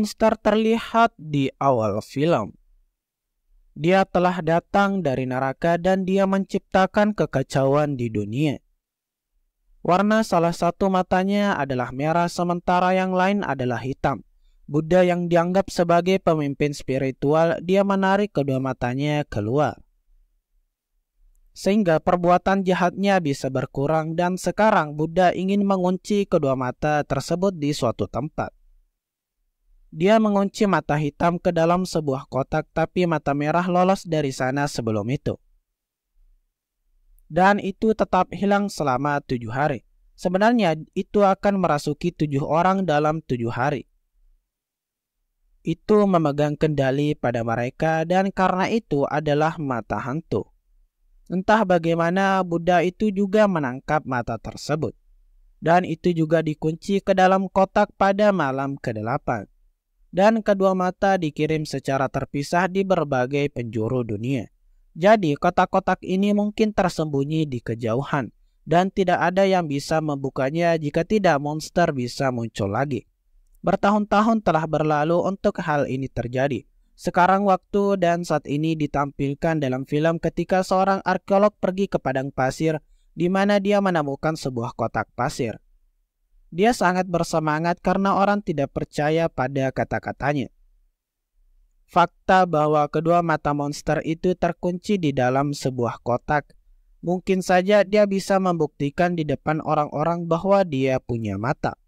monster terlihat di awal film. Dia telah datang dari neraka dan dia menciptakan kekacauan di dunia. Warna salah satu matanya adalah merah sementara yang lain adalah hitam. Buddha yang dianggap sebagai pemimpin spiritual, dia menarik kedua matanya keluar, sehingga perbuatan jahatnya bisa berkurang, dan sekarang Buddha ingin mengunci kedua mata tersebut di suatu tempat. Dia mengunci mata hitam ke dalam sebuah kotak, tapi mata merah lolos dari sana sebelum itu. Dan itu tetap hilang selama 7 hari. Sebenarnya itu akan merasuki 7 orang dalam 7 hari. Itu memegang kendali pada mereka dan karena itu adalah mata hantu. Entah bagaimana Buddha itu juga menangkap mata tersebut. Dan itu juga dikunci ke dalam kotak pada malam ke-8. Dan kedua mata dikirim secara terpisah di berbagai penjuru dunia. Jadi kotak-kotak ini mungkin tersembunyi di kejauhan. Dan tidak ada yang bisa membukanya jika tidak monster bisa muncul lagi. Bertahun-tahun telah berlalu untuk hal ini terjadi. Sekarang waktu dan saat ini ditampilkan dalam film ketika seorang arkeolog pergi ke padang pasir di mana dia menemukan sebuah kotak pasir. Dia sangat bersemangat karena orang tidak percaya pada kata-katanya. Fakta bahwa kedua mata monster itu terkunci di dalam sebuah kotak, mungkin saja dia bisa membuktikan di depan orang-orang bahwa dia punya mata.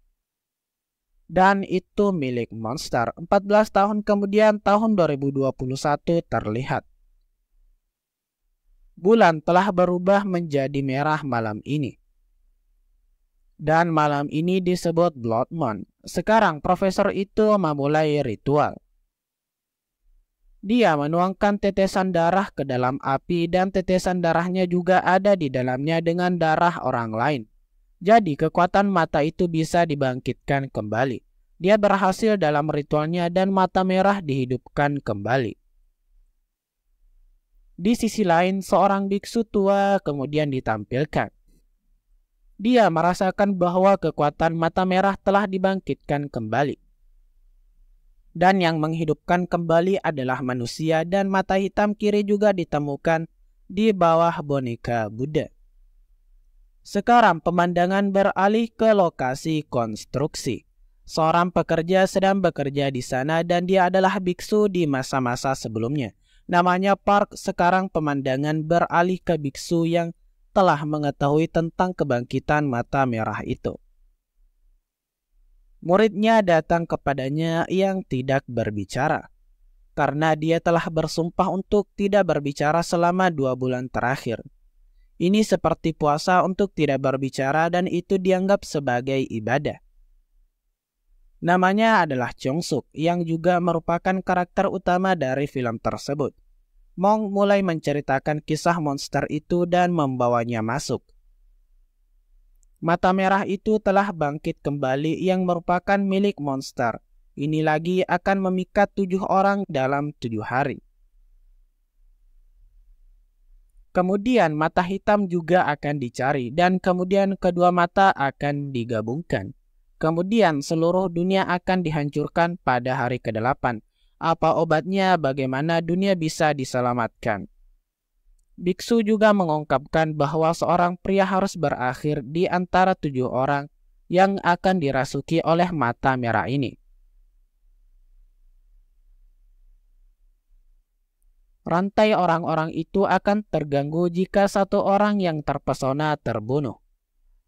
Dan itu milik monster. 14 tahun kemudian tahun 2021 terlihat. Bulan telah berubah menjadi merah malam ini. Dan malam ini disebut Blood Moon. Sekarang profesor itu memulai ritual. Dia menuangkan tetesan darah ke dalam api dan tetesan darahnya juga ada di dalamnya dengan darah orang lain. Jadi kekuatan mata itu bisa dibangkitkan kembali. Dia berhasil dalam ritualnya dan mata merah dihidupkan kembali. Di sisi lain, seorang biksu tua kemudian ditampilkan. Dia merasakan bahwa kekuatan mata merah telah dibangkitkan kembali. Dan yang menghidupkan kembali adalah manusia dan mata hitam kiri juga ditemukan di bawah boneka Buddha. Sekarang pemandangan beralih ke lokasi konstruksi. Seorang pekerja sedang bekerja di sana dan dia adalah biksu di masa-masa sebelumnya. Namanya Park. Sekarang pemandangan beralih ke biksu yang telah mengetahui tentang kebangkitan mata merah itu. Muridnya datang kepadanya yang tidak berbicara, karena dia telah bersumpah untuk tidak berbicara selama 2 bulan terakhir. Ini seperti puasa untuk tidak berbicara dan itu dianggap sebagai ibadah. Namanya adalah Chong-suk yang juga merupakan karakter utama dari film tersebut. Mong mulai menceritakan kisah monster itu dan membawanya masuk. Mata merah itu telah bangkit kembali yang merupakan milik monster. Ini lagi akan memikat 7 orang dalam 7 hari. Kemudian mata hitam juga akan dicari dan kemudian kedua mata akan digabungkan. Kemudian seluruh dunia akan dihancurkan pada hari ke-8. Apa obatnya? Bagaimana dunia bisa diselamatkan? Biksu juga mengungkapkan bahwa seorang pria harus berakhir di antara 7 orang yang akan dirasuki oleh mata merah ini. Rantai orang-orang itu akan terganggu jika satu orang yang terpesona terbunuh.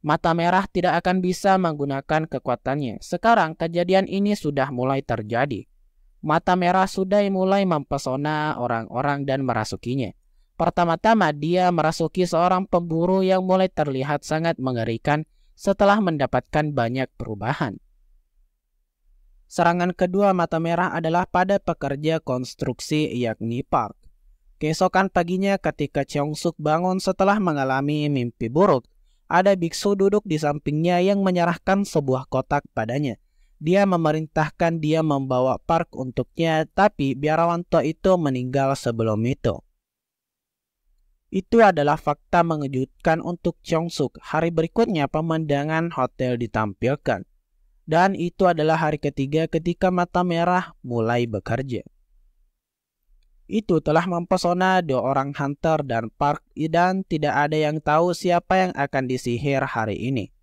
Mata merah tidak akan bisa menggunakan kekuatannya. Sekarang kejadian ini sudah mulai terjadi. Mata merah sudah mulai mempesona orang-orang dan merasukinya. Pertama-tama dia merasuki seorang pemburu yang mulai terlihat sangat mengerikan setelah mendapatkan banyak perubahan. Serangan kedua mata merah adalah pada pekerja konstruksi yakni Park. Keesokan paginya ketika Chong-suk bangun setelah mengalami mimpi buruk, ada biksu duduk di sampingnya yang menyerahkan sebuah kotak padanya. Dia memerintahkan dia membawa Park untuknya, tapi biarawan tua itu meninggal sebelum itu. Itu adalah fakta mengejutkan untuk Chong-suk. Hari berikutnya pemandangan hotel ditampilkan. Dan itu adalah hari ketiga ketika mata merah mulai bekerja. Itu telah mempesona dua orang hunter dan Park, dan tidak ada yang tahu siapa yang akan disihir hari ini.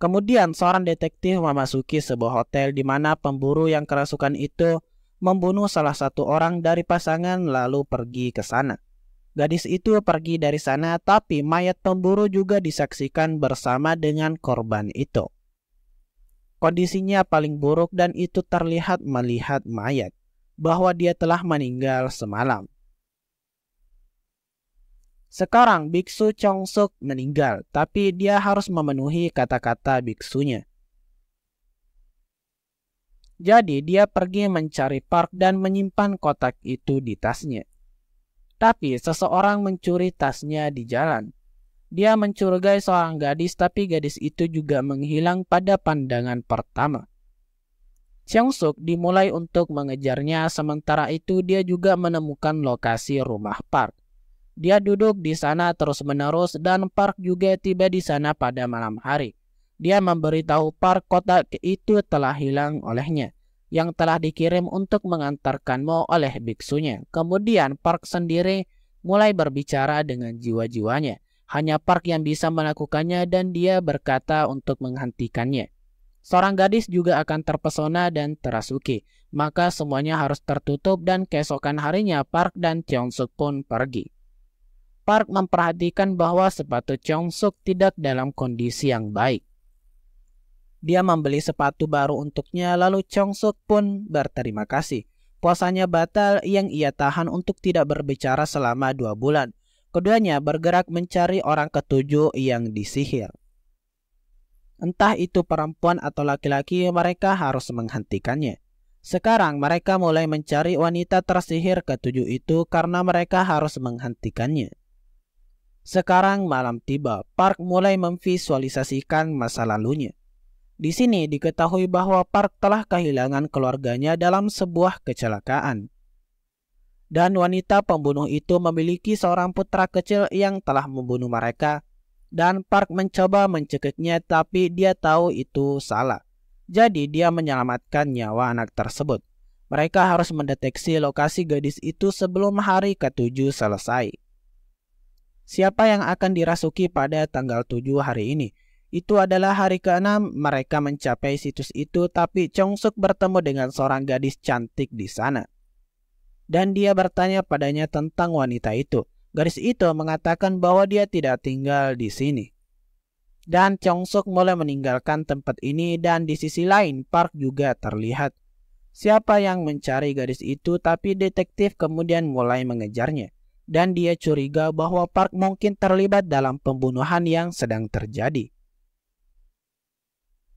Kemudian seorang detektif memasuki sebuah hotel di mana pemburu yang kerasukan itu membunuh salah satu orang dari pasangan lalu pergi ke sana. Gadis itu pergi dari sana, tapi mayat pemburu juga disaksikan bersama dengan korban itu. Kondisinya paling buruk dan itu terlihat melihat mayat, bahwa dia telah meninggal semalam. Sekarang biksu Chongsuk meninggal, tapi dia harus memenuhi kata-kata biksunya. Jadi dia pergi mencari Park dan menyimpan kotak itu di tasnya. Tapi seseorang mencuri tasnya di jalan. Dia mencurigai seorang gadis, tapi gadis itu juga menghilang pada pandangan pertama. Chongsuk dimulai untuk mengejarnya, sementara itu dia juga menemukan lokasi rumah Park. Dia duduk di sana terus-menerus dan Park juga tiba di sana pada malam hari. Dia memberitahu Park kotak itu telah hilang olehnya, yang telah dikirim untuk mengantarkanmu oleh biksunya. Kemudian Park sendiri mulai berbicara dengan jiwa-jiwanya. Hanya Park yang bisa melakukannya dan dia berkata untuk menghentikannya. Seorang gadis juga akan terpesona dan terasuki. Maka semuanya harus tertutup dan keesokan harinya Park dan Chongsuk pun pergi. Park memperhatikan bahwa sepatu Chongsuk tidak dalam kondisi yang baik. Dia membeli sepatu baru untuknya, lalu Chongsuk pun berterima kasih. Puasanya batal yang ia tahan untuk tidak berbicara selama 2 bulan. Keduanya bergerak mencari orang ketujuh yang disihir. Entah itu perempuan atau laki-laki, mereka harus menghentikannya. Sekarang mereka mulai mencari wanita tersihir ketujuh itu karena mereka harus menghentikannya. Sekarang malam tiba, Park mulai memvisualisasikan masa lalunya. Di sini diketahui bahwa Park telah kehilangan keluarganya dalam sebuah kecelakaan. Dan wanita pembunuh itu memiliki seorang putra kecil yang telah membunuh mereka. Dan Park mencoba mencekiknya, tapi dia tahu itu salah. Jadi dia menyelamatkan nyawa anak tersebut. Mereka harus mendeteksi lokasi gadis itu sebelum hari ke-7 selesai. Siapa yang akan dirasuki pada tanggal 7 hari ini? Itu adalah hari ke-6 mereka mencapai situs itu, tapi Chongsuk bertemu dengan seorang gadis cantik di sana. Dan dia bertanya padanya tentang wanita itu. Gadis itu mengatakan bahwa dia tidak tinggal di sini. Dan Chongsuk mulai meninggalkan tempat ini dan di sisi lain Park juga terlihat. Siapa yang mencari gadis itu, tapi detektif kemudian mulai mengejarnya. Dan dia curiga bahwa Park mungkin terlibat dalam pembunuhan yang sedang terjadi.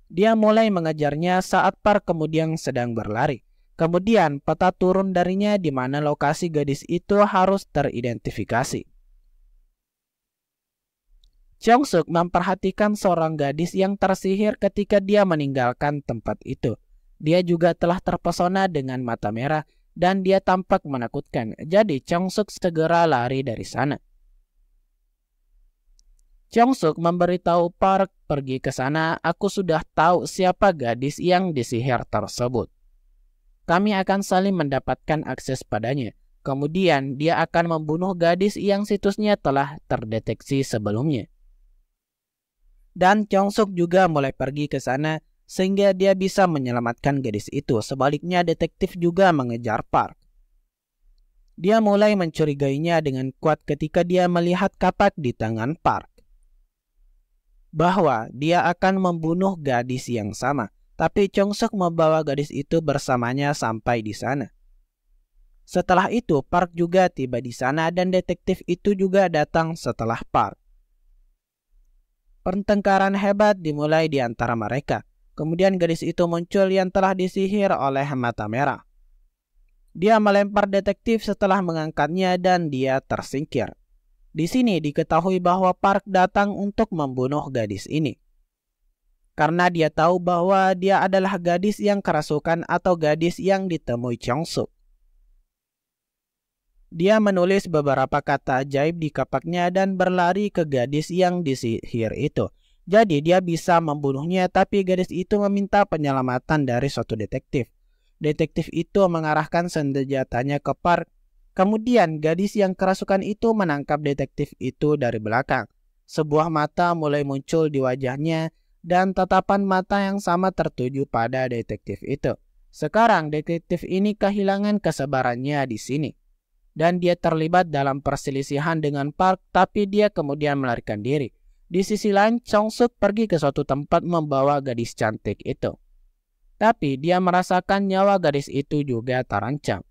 Dia mulai mengejarnya saat Park kemudian sedang berlari. Kemudian peta turun darinya di mana lokasi gadis itu harus teridentifikasi. Chongsuk memperhatikan seorang gadis yang tersihir ketika dia meninggalkan tempat itu. Dia juga telah terpesona dengan mata merah dan dia tampak menakutkan. Jadi Chongsuk segera lari dari sana. Chongsuk memberitahu Park pergi ke sana. Aku sudah tahu siapa gadis yang disihir tersebut. Kami akan saling mendapatkan akses padanya. Kemudian dia akan membunuh gadis yang situsnya telah terdeteksi sebelumnya. Dan Chongsuk juga mulai pergi ke sana sehingga dia bisa menyelamatkan gadis itu. Sebaliknya detektif juga mengejar Park. Dia mulai mencurigainya dengan kuat ketika dia melihat kapak di tangan Park. Bahwa dia akan membunuh gadis yang sama. Tapi Chongsuk membawa gadis itu bersamanya sampai di sana. Setelah itu Park juga tiba di sana dan detektif itu juga datang setelah Park. Pertengkaran hebat dimulai di antara mereka. Kemudian gadis itu muncul yang telah disihir oleh mata merah. Dia melempar detektif setelah mengangkatnya dan dia tersingkir. Di sini diketahui bahwa Park datang untuk membunuh gadis ini. Karena dia tahu bahwa dia adalah gadis yang kerasukan atau gadis yang ditemui Chongsuk. Dia menulis beberapa kata ajaib di kapaknya dan berlari ke gadis yang disihir itu. Jadi dia bisa membunuhnya, tapi gadis itu meminta penyelamatan dari suatu detektif. Detektif itu mengarahkan senjatanya ke Park. Kemudian gadis yang kerasukan itu menangkap detektif itu dari belakang. Sebuah mata mulai muncul di wajahnya dan tatapan mata yang sama tertuju pada detektif itu. Sekarang detektif ini kehilangan kesabarannya di sini. Dan dia terlibat dalam perselisihan dengan Park, tapi dia kemudian melarikan diri. Di sisi lain, Chong Suk pergi ke suatu tempat membawa gadis cantik itu. Tapi dia merasakan nyawa gadis itu juga terancam.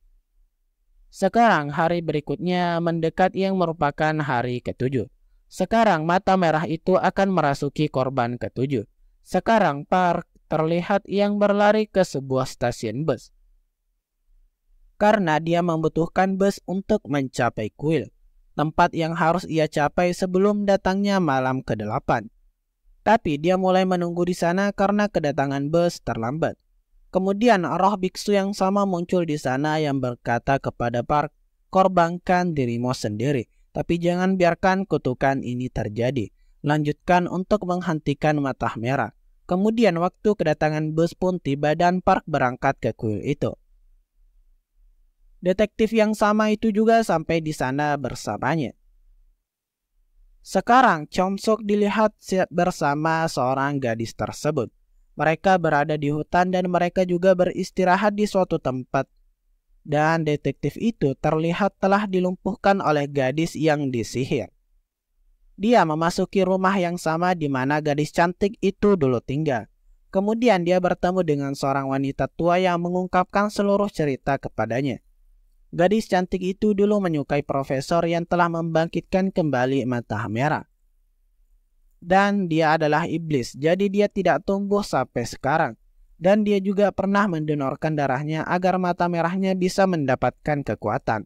Sekarang hari berikutnya mendekat yang merupakan hari ketujuh. Sekarang mata merah itu akan merasuki korban ketujuh. Sekarang Park terlihat yang berlari ke sebuah stasiun bus. Karena dia membutuhkan bus untuk mencapai kuil, tempat yang harus ia capai sebelum datangnya malam ke-8. Tapi dia mulai menunggu di sana karena kedatangan bus terlambat. Kemudian roh biksu yang sama muncul di sana yang berkata kepada Park, "Korbankan dirimu sendiri, tapi jangan biarkan kutukan ini terjadi. Lanjutkan untuk menghentikan mata merah." Kemudian waktu kedatangan bus pun tiba dan Park berangkat ke kuil itu. Detektif yang sama itu juga sampai di sana bersamanya. Sekarang Chong Suk dilihat bersama seorang gadis tersebut. Mereka berada di hutan dan mereka juga beristirahat di suatu tempat. Dan detektif itu terlihat telah dilumpuhkan oleh gadis yang disihir. Dia memasuki rumah yang sama di mana gadis cantik itu dulu tinggal. Kemudian dia bertemu dengan seorang wanita tua yang mengungkapkan seluruh cerita kepadanya. Gadis cantik itu dulu menyukai profesor yang telah membangkitkan kembali mata merah. Dan dia adalah iblis, jadi dia tidak tumbuh sampai sekarang. Dan dia juga pernah mendonorkan darahnya agar mata merahnya bisa mendapatkan kekuatan.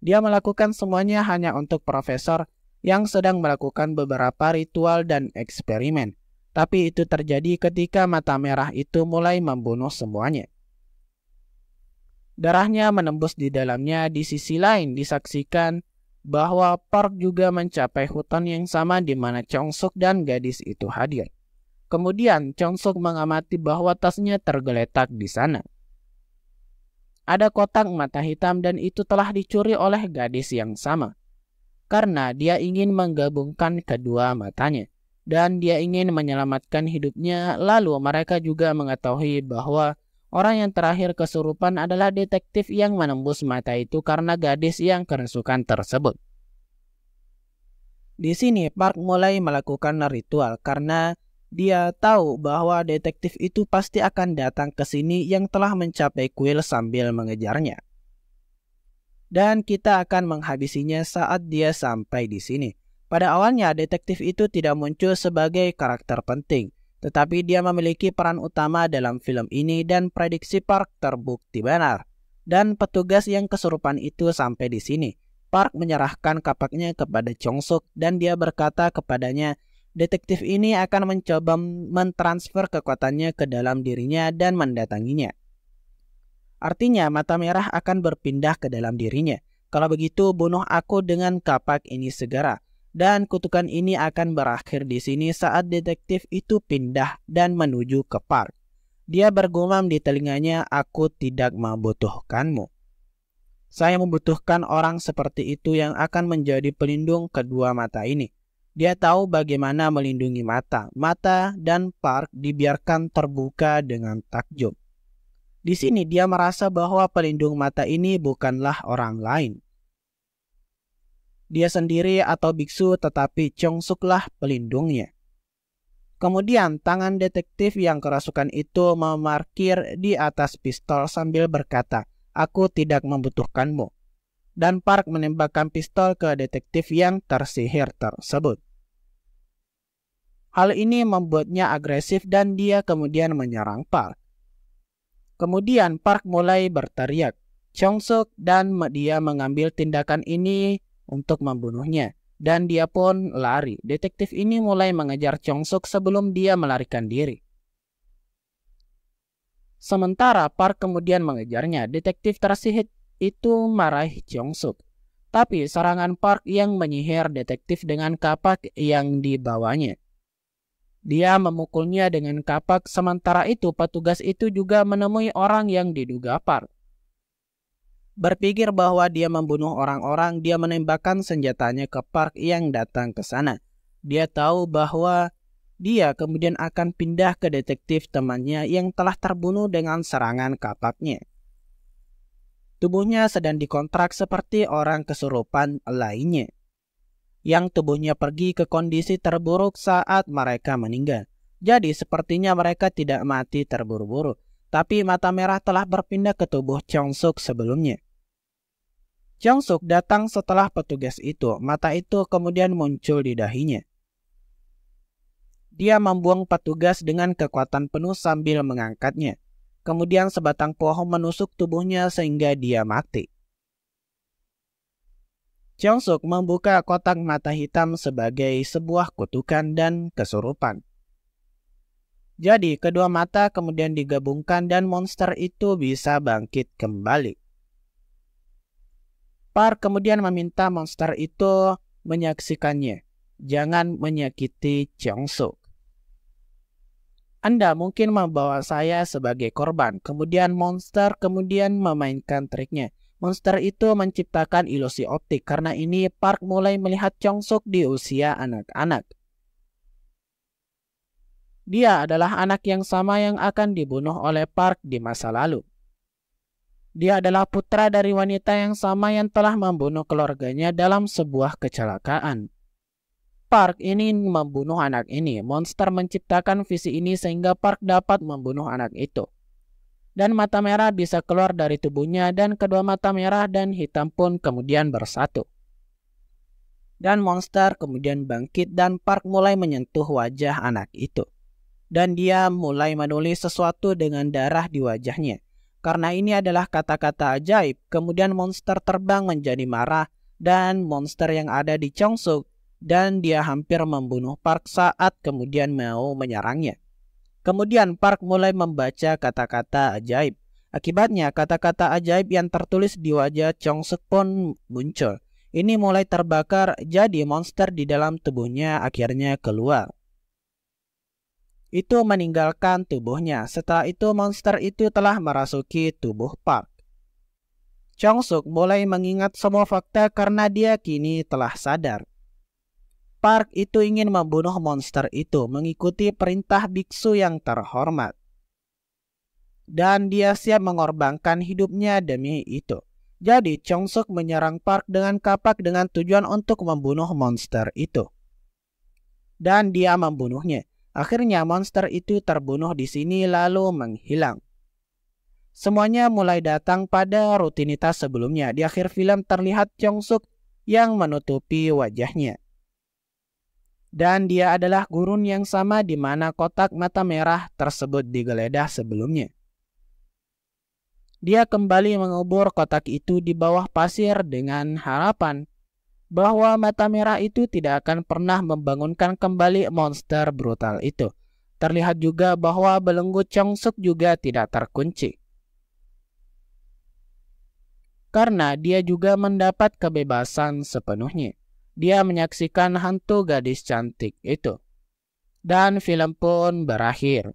Dia melakukan semuanya hanya untuk profesor yang sedang melakukan beberapa ritual dan eksperimen. Tapi itu terjadi ketika mata merah itu mulai membunuh semuanya. Darahnya menembus di dalamnya. Di sisi lain disaksikan bahwa Park juga mencapai hutan yang sama di mana Chong Suk dan gadis itu hadir. Kemudian Chong Suk mengamati bahwa tasnya tergeletak di sana. Ada kotak mata hitam dan itu telah dicuri oleh gadis yang sama. Karena dia ingin menggabungkan kedua matanya. Dan dia ingin menyelamatkan hidupnya. Lalu mereka juga mengetahui bahwa orang yang terakhir kesurupan adalah detektif yang menembus mata itu karena gadis yang kerasukan tersebut. Di sini Park mulai melakukan ritual karena dia tahu bahwa detektif itu pasti akan datang ke sini yang telah mencapai kuil sambil mengejarnya. Dan kita akan menghabisinya saat dia sampai di sini. Pada awalnya detektif itu tidak muncul sebagai karakter penting. Tetapi dia memiliki peran utama dalam film ini dan prediksi Park terbukti benar. Dan petugas yang kesurupan itu sampai di sini. Park menyerahkan kapaknya kepada Chong Suk dan dia berkata kepadanya, detektif ini akan mencoba mentransfer kekuatannya ke dalam dirinya dan mendatanginya. Artinya mata merah akan berpindah ke dalam dirinya. Kalau begitu bunuh aku dengan kapak ini segera. Dan kutukan ini akan berakhir di sini saat detektif itu pindah dan menuju ke Park. Dia bergumam di telinganya, "Aku tidak membutuhkanmu. Saya membutuhkan orang seperti itu yang akan menjadi pelindung kedua mata ini." Dia tahu bagaimana melindungi mata. Mata dan Park dibiarkan terbuka dengan takjub. Di sini dia merasa bahwa pelindung mata ini bukanlah orang lain. Dia sendiri atau biksu, tetapi Chong Suk-lah pelindungnya. Kemudian tangan detektif yang kerasukan itu memarkir di atas pistol sambil berkata, "Aku tidak membutuhkanmu." Dan Park menembakkan pistol ke detektif yang tersihir tersebut. Hal ini membuatnya agresif dan dia kemudian menyerang Park. Kemudian Park mulai berteriak, Chong Suk, dan dia mengambil tindakan ini untuk membunuhnya. Dan dia pun lari. Detektif ini mulai mengejar Chong Suk sebelum dia melarikan diri. Sementara Park kemudian mengejarnya. Detektif tersihir itu marahi Chong Suk. Tapi serangan Park yang menyihir detektif dengan kapak yang dibawanya. Dia memukulnya dengan kapak, sementara itu petugas itu juga menemui orang yang diduga Park. Berpikir bahwa dia membunuh orang-orang, dia menembakkan senjatanya ke Park yang datang ke sana. Dia tahu bahwa dia kemudian akan pindah ke detektif temannya yang telah terbunuh dengan serangan kapaknya. Tubuhnya sedang dikontrak seperti orang kesurupan lainnya, yang tubuhnya pergi ke kondisi terburuk saat mereka meninggal. Jadi sepertinya mereka tidak mati terburu-buru, tapi mata merah telah berpindah ke tubuh Cheong-suk sebelumnya. Cheong-suk datang setelah petugas itu. Mata itu kemudian muncul di dahinya. Dia membuang petugas dengan kekuatan penuh sambil mengangkatnya. Kemudian sebatang pohon menusuk tubuhnya sehingga dia mati. Cheong-suk membuka kotak mata hitam sebagai sebuah kutukan dan kesurupan. Jadi kedua mata kemudian digabungkan dan monster itu bisa bangkit kembali. Park kemudian meminta monster itu menyaksikannya. Jangan menyakiti Cheong-suk. Anda mungkin membawa saya sebagai korban. Kemudian monster kemudian memainkan triknya. Monster itu menciptakan ilusi optik. Karena ini Park mulai melihat Cheong-suk di usia anak-anak. Dia adalah anak yang sama yang akan dibunuh oleh Park di masa lalu. Dia adalah putra dari wanita yang sama yang telah membunuh keluarganya dalam sebuah kecelakaan. Park ini membunuh anak ini. Monster menciptakan visi ini sehingga Park dapat membunuh anak itu. Dan mata merah bisa keluar dari tubuhnya dan kedua mata merah dan hitam pun kemudian bersatu. Dan monster kemudian bangkit dan Park mulai menyentuh wajah anak itu. Dan dia mulai menulis sesuatu dengan darah di wajahnya. Karena ini adalah kata-kata ajaib, kemudian monster terbang menjadi marah dan monster yang ada di Cheong-suk dan dia hampir membunuh Park saat kemudian mau menyerangnya. Kemudian Park mulai membaca kata-kata ajaib. Akibatnya kata-kata ajaib yang tertulis di wajah Cheong-suk pun muncul. Ini mulai terbakar, jadi monster di dalam tubuhnya akhirnya keluar. Itu meninggalkan tubuhnya. Setelah itu monster itu telah merasuki tubuh Park. Cheong-suk mulai mengingat semua fakta karena dia kini telah sadar. Park itu ingin membunuh monster itu mengikuti perintah biksu yang terhormat. Dan dia siap mengorbankan hidupnya demi itu. Jadi Cheong-suk menyerang Park dengan kapak dengan tujuan untuk membunuh monster itu. Dan dia membunuhnya. Akhirnya monster itu terbunuh di sini lalu menghilang. Semuanya mulai datang pada rutinitas sebelumnya. Di akhir film terlihat Cheong-suk yang menutupi wajahnya. Dan dia adalah gurun yang sama di mana kotak mata merah tersebut digeledah sebelumnya. Dia kembali mengubur kotak itu di bawah pasir dengan harapan bahwa mata merah itu tidak akan pernah membangunkan kembali monster brutal itu. Terlihat juga bahwa belenggu Cheong-suk juga tidak terkunci. Karena dia juga mendapat kebebasan sepenuhnya. Dia menyaksikan hantu gadis cantik itu. Dan film pun berakhir.